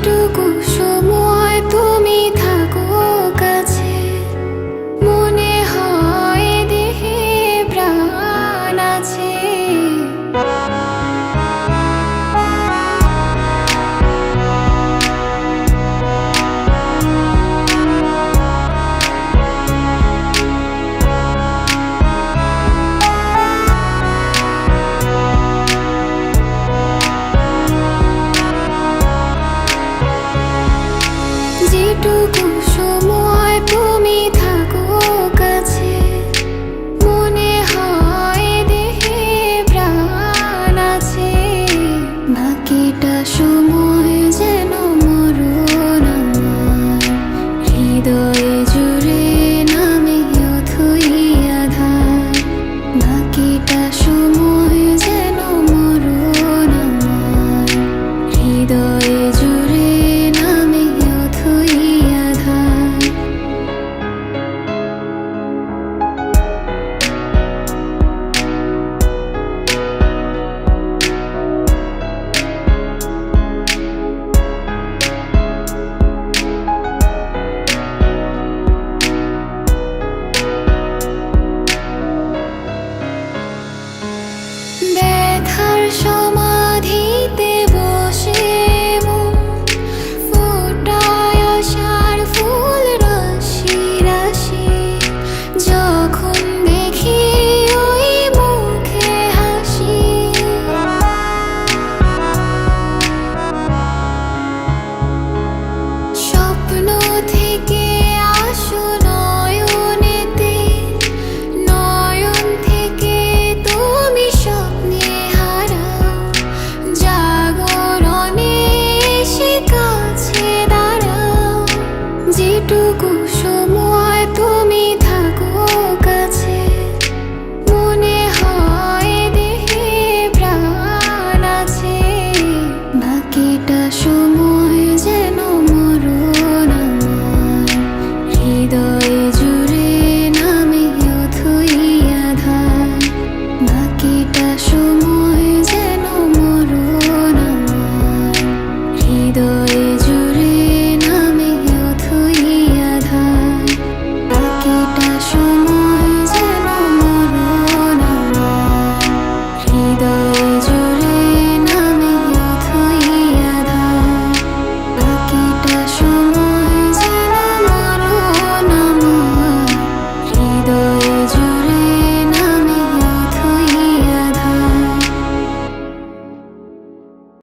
যেটুকু সময় তুমি থাকো কাছে, মনে হয় দেহে প্রাণ আছে। যেটুকু সময় তুমি থাকো কাছে, মনে হয় দেহে প্রাণ আছে। বাকিটা সময় যেন মরণ আমার, হৃদয়ে জুড়ে নামে অথই আধার। বাকিটা সময় যেন মরণ আমার, হৃদয়ে জুড়ে নামে অথই আধার। ব্যথার